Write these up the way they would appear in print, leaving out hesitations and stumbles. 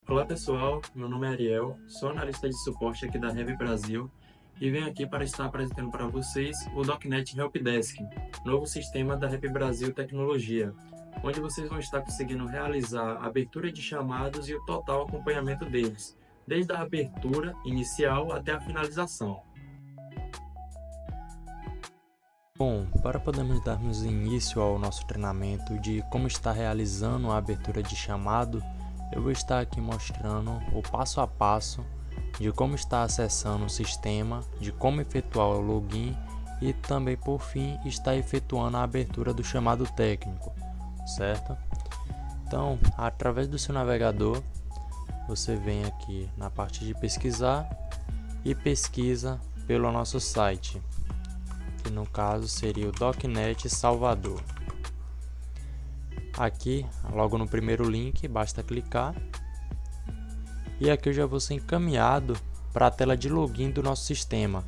Olá pessoal, meu nome é Ariel, sou analista de suporte aqui da Rev Brasil e venho aqui para estar apresentando para vocês o .NET Helpdesk, novo sistema da Rev Brasil Tecnologia, onde vocês vão estar conseguindo realizar a abertura de chamados e o total acompanhamento deles, desde a abertura inicial até a finalização. Bom, para podermos darmos início ao nosso treinamento de como estar realizando a abertura de chamado, eu vou estar aqui mostrando o passo a passo de como estar acessando o sistema, de como efetuar o login e também, por fim, estar efetuando a abertura do chamado técnico, certo? Então, através do seu navegador, você vem aqui na parte de pesquisar e pesquisa pelo nosso site, que no caso seria o .NET Salvador. Aqui, logo no primeiro link, basta clicar e aqui eu já vou ser encaminhado para a tela de login do nosso sistema,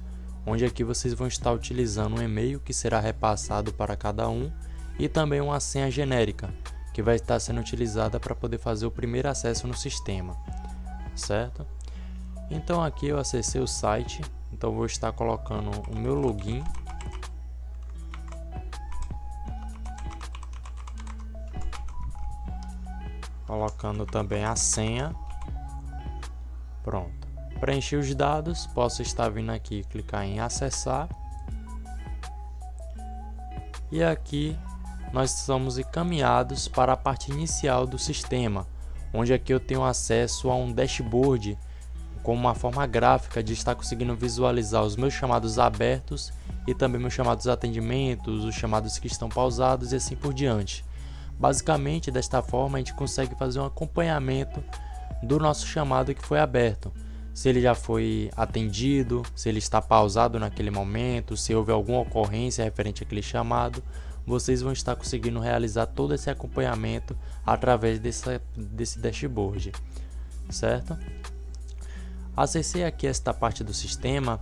onde aqui vocês vão estar utilizando um e-mail que será repassado para cada um e também uma senha genérica que vai estar sendo utilizada para poder fazer o primeiro acesso no sistema, certo? Então aqui eu acessei o site, então vou estar colocando o meu login. Colocando também a senha. Pronto. Preenchi os dados, posso estar vindo aqui, clicar em acessar. E aqui nós somos encaminhados para a parte inicial do sistema, onde aqui eu tenho acesso a um dashboard com uma forma gráfica de estar conseguindo visualizar os meus chamados abertos e também meus chamados atendimentos, os chamados que estão pausados e assim por diante. Basicamente, desta forma, a gente consegue fazer um acompanhamento do nosso chamado que foi aberto. Se ele já foi atendido, se ele está pausado naquele momento, se houve alguma ocorrência referente àquele chamado, vocês vão estar conseguindo realizar todo esse acompanhamento através desse dashboard, certo? Acessei aqui esta parte do sistema.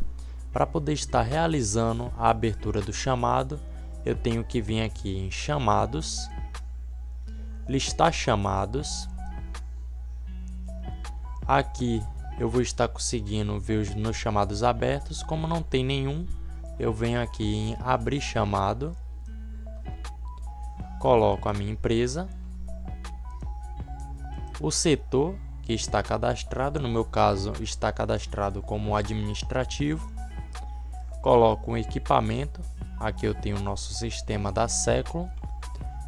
Para poder estar realizando a abertura do chamado, eu tenho que vir aqui em chamados, listar chamados. Aqui eu vou estar conseguindo ver os meus chamados abertos. Como não tem nenhum, eu venho aqui em abrir chamado, coloco a minha empresa, o setor que está cadastrado, no meu caso está cadastrado como administrativo, coloco um equipamento, aqui eu tenho o nosso sistema da Século,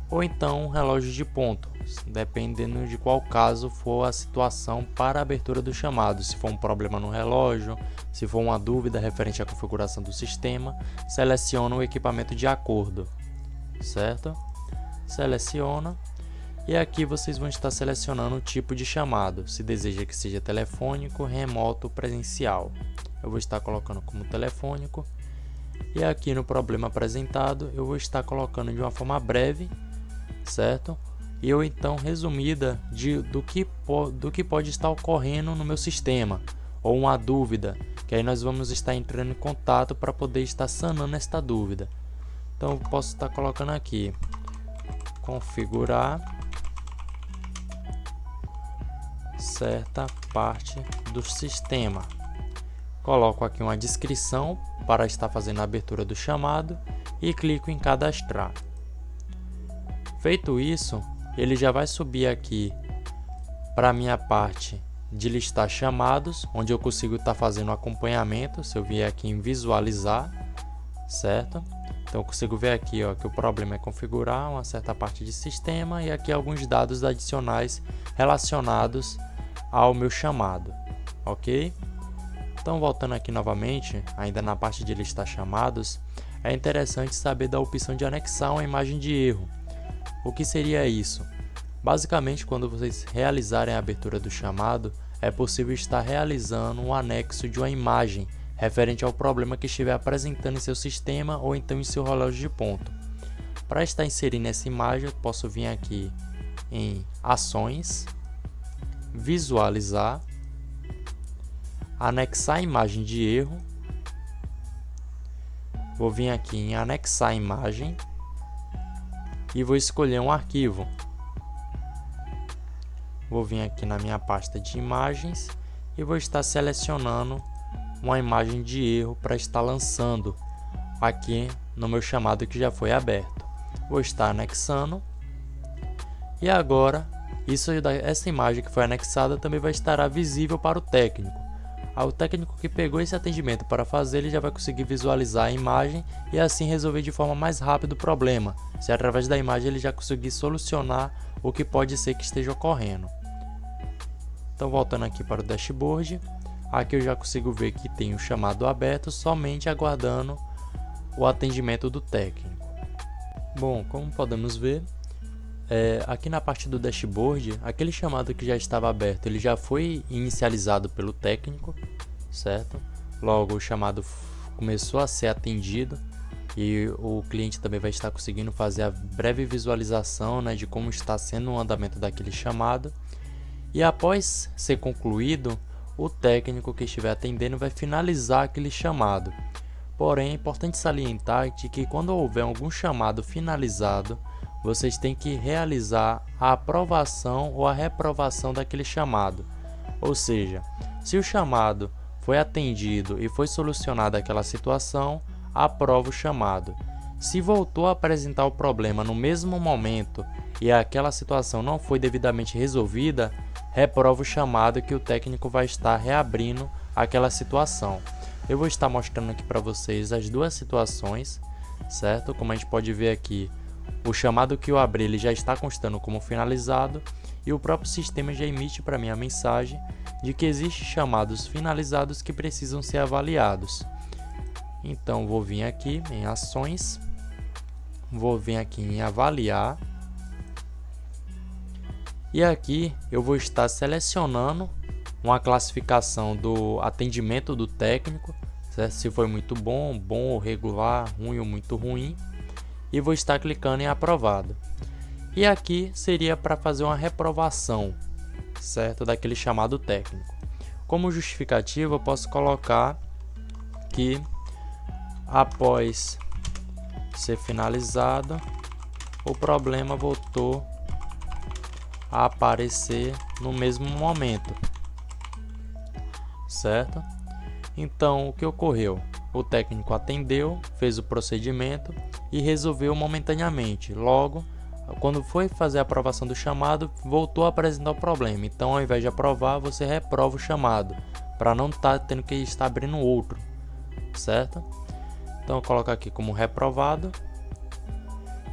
ou então um relógio de ponto, dependendo de qual caso for a situação para a abertura do chamado. Se for um problema no relógio, se for uma dúvida referente à configuração do sistema, seleciona o equipamento de acordo, certo? Seleciona e aqui vocês vão estar selecionando o tipo de chamado, se deseja que seja telefônico, remoto, presencial. Eu vou estar colocando como telefônico e aqui no problema apresentado eu vou estar colocando de uma forma breve, certo? E ou então resumida do que pode estar ocorrendo no meu sistema, ou uma dúvida, que aí nós vamos estar entrando em contato para poder estar sanando esta dúvida. Então eu posso estar colocando aqui, configurar certa parte do sistema. Coloco aqui uma descrição para estar fazendo a abertura do chamado e clico em cadastrar. Feito isso, ele já vai subir aqui para a minha parte de listar chamados, onde eu consigo estar fazendo acompanhamento. Se eu vier aqui em visualizar, certo? Então eu consigo ver aqui, ó, que o problema é configurar uma certa parte de sistema e aqui alguns dados adicionais relacionados ao meu chamado, ok? Então voltando aqui novamente, ainda na parte de listar chamados, é interessante saber da opção de anexar uma imagem de erro. O que seria isso? Basicamente, quando vocês realizarem a abertura do chamado, é possível estar realizando um anexo de uma imagem referente ao problema que estiver apresentando em seu sistema ou então em seu relógio de ponto. Para estar inserindo essa imagem, eu posso vir aqui em Ações, Visualizar, Anexar a imagem de erro. Vou vir aqui em Anexar a imagem e vou escolher um arquivo. vou vir aqui na minha pasta de imagens e vou estar selecionando uma imagem de erro para estar lançando aqui no meu chamado que já foi aberto. Vou estar anexando e agora essa imagem que foi anexada também vai estar visível para o técnico. O técnico que pegou esse atendimento para fazer, ele já vai conseguir visualizar a imagem e assim resolver de forma mais rápida o problema, se através da imagem ele já conseguir solucionar o que pode ser que esteja ocorrendo. Então, voltando aqui para o dashboard, aqui eu já consigo ver que tem o chamado aberto, somente aguardando o atendimento do técnico. Bom, como podemos ver, aqui na parte do dashboard, aquele chamado que já estava aberto, ele já foi inicializado pelo técnico, certo? Logo, o chamado começou a ser atendido e o cliente também vai estar conseguindo fazer a breve visualização, né, de como está sendo o andamento daquele chamado. E após ser concluído, o técnico que estiver atendendo vai finalizar aquele chamado. Porém, é importante salientar de que quando houver algum chamado finalizado, vocês têm que realizar a aprovação ou a reprovação daquele chamado. Ou seja, se o chamado foi atendido e foi solucionada aquela situação, aprova o chamado. Se voltou a apresentar o problema no mesmo momento e aquela situação não foi devidamente resolvida, reprova o chamado que o técnico vai estar reabrindo aquela situação. Eu vou estar mostrando aqui para vocês as duas situações, certo? Como a gente pode ver aqui, o chamado que eu abri ele já está constando como finalizado e o próprio sistema já emite para mim a mensagem de que existem chamados finalizados que precisam ser avaliados. Então vou vir aqui em ações, vou vir aqui em avaliar e aqui eu vou estar selecionando uma classificação do atendimento do técnico, certo? Se foi muito bom, bom ou regular, ruim ou muito ruim. E vou estar clicando em aprovado. E aqui seria para fazer uma reprovação, certo, daquele chamado técnico. Como justificativa, eu posso colocar que após ser finalizado, o problema voltou a aparecer no mesmo momento, certo? Então, o que ocorreu? O técnico atendeu, fez o procedimento e resolveu momentaneamente. Logo, quando foi fazer a aprovação do chamado, voltou a apresentar o problema. Então, ao invés de aprovar, você reprova o chamado, para não estar tendo que estar abrindo outro, certo? Então, eu coloco aqui como reprovado.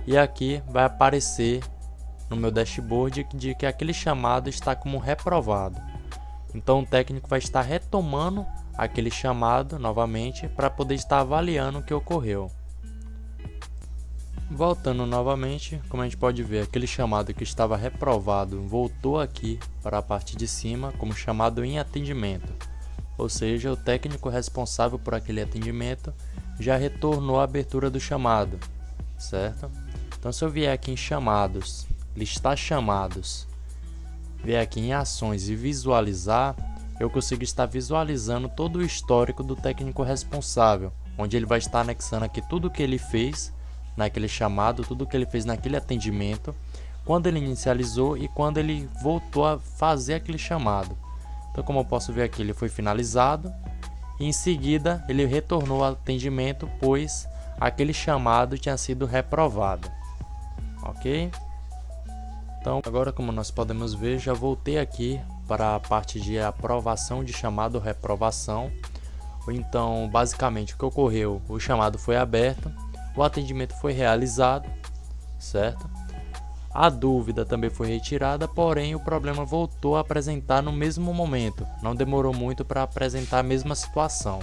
E aqui vai aparecer no meu dashboard de que aquele chamado está como reprovado. Então, o técnico vai estar retomando aquele chamado novamente para poder estar avaliando o que ocorreu. Voltando novamente, como a gente pode ver, aquele chamado que estava reprovado voltou aqui para a parte de cima como chamado em atendimento. Ou seja, o técnico responsável por aquele atendimento já retornou a abertura do chamado, certo? Então, se eu vier aqui em chamados, listar chamados, vier aqui em ações e visualizar, eu consigo estar visualizando todo o histórico do técnico responsável, onde ele vai estar anexando aqui tudo o que ele fez naquele chamado, tudo o que ele fez naquele atendimento, quando ele inicializou e quando ele voltou a fazer aquele chamado. Então, como eu posso ver aqui, ele foi finalizado e em seguida ele retornou ao atendimento, pois aquele chamado tinha sido reprovado. Ok? Então, agora, como nós podemos ver, já voltei aqui para a parte de aprovação de chamado ou reprovação. Então, basicamente, o que ocorreu? O chamado foi aberto, o atendimento foi realizado, certo? A dúvida também foi retirada, porém o problema voltou a apresentar no mesmo momento. Não demorou muito para apresentar a mesma situação.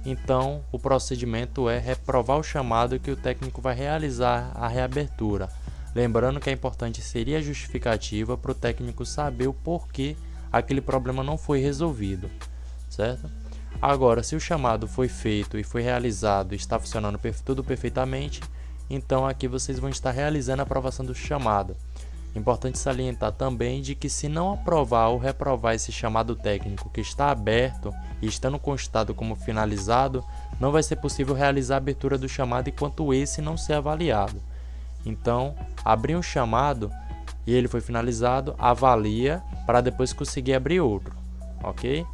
Então, o procedimento é reprovar o chamado que o técnico vai realizar a reabertura. Lembrando que é importante seria a justificativa para o técnico saber o porquê aquele problema não foi resolvido, certo? Agora, se o chamado foi feito e foi realizado e está funcionando tudo perfeitamente, então aqui vocês vão estar realizando a aprovação do chamado. Importante salientar também de que se não aprovar ou reprovar esse chamado técnico que está aberto e estando constado como finalizado, não vai ser possível realizar a abertura do chamado enquanto esse não ser avaliado. Então, abrir um chamado e ele foi finalizado, avalia para depois conseguir abrir outro, ok?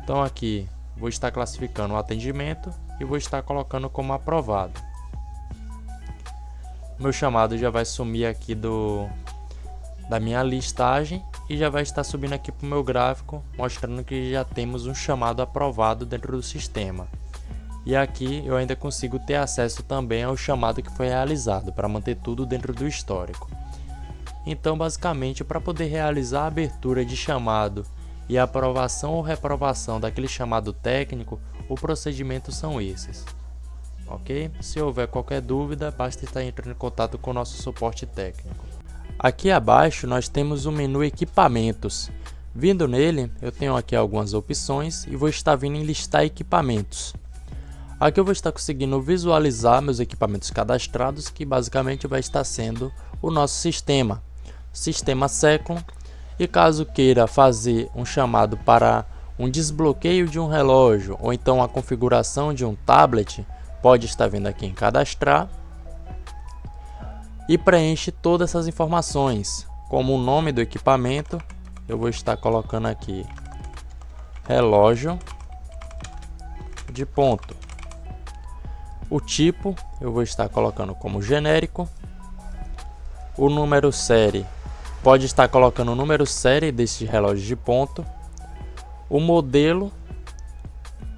Então aqui vou estar classificando o atendimento e vou estar colocando como aprovado. Meu chamado já vai sumir aqui da minha listagem e já vai estar subindo aqui para o meu gráfico, mostrando que já temos um chamado aprovado dentro do sistema. E aqui eu ainda consigo ter acesso também ao chamado que foi realizado, para manter tudo dentro do histórico. Então, basicamente, para poder realizar a abertura de chamado e a aprovação ou reprovação daquele chamado técnico, o procedimento são esses. Ok? Se houver qualquer dúvida, basta estar entrando em contato com o nosso suporte técnico. Aqui abaixo nós temos o menu Equipamentos. Vindo nele, eu tenho aqui algumas opções e vou estar vindo em listar equipamentos. Aqui eu vou estar conseguindo visualizar meus equipamentos cadastrados, que basicamente vai estar sendo o nosso sistema Second. E caso queira fazer um chamado para um desbloqueio de um relógio ou então a configuração de um tablet, pode estar vindo aqui em cadastrar e preenche todas essas informações, como o nome do equipamento. Eu vou estar colocando aqui relógio de ponto. O tipo eu vou estar colocando como genérico. O número série, pode estar colocando o número série desse relógio de ponto. O modelo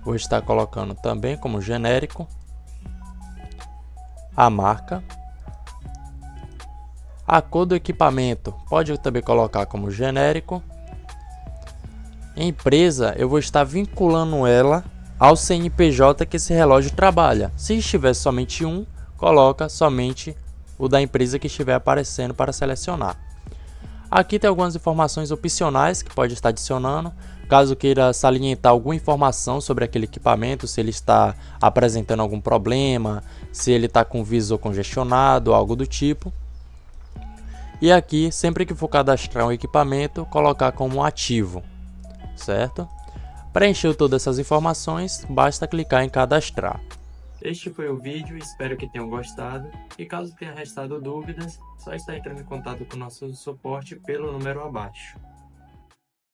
vou estar colocando também como genérico. A marca. A cor do equipamento pode também colocar como genérico. Empresa, eu vou estar vinculando ela ao CNPJ que esse relógio trabalha. Se estiver somente um, coloca somente o da empresa que estiver aparecendo para selecionar. Aqui tem algumas informações opcionais que pode estar adicionando. Caso queira salientar alguma informação sobre aquele equipamento, se ele está apresentando algum problema, se ele está com o visor congestionado, algo do tipo. E aqui, sempre que for cadastrar um equipamento, colocar como ativo, certo? Preencheu todas essas informações, basta clicar em cadastrar. Este foi o vídeo, espero que tenham gostado. E caso tenha restado dúvidas, só está entrando em contato com o nosso suporte pelo número abaixo.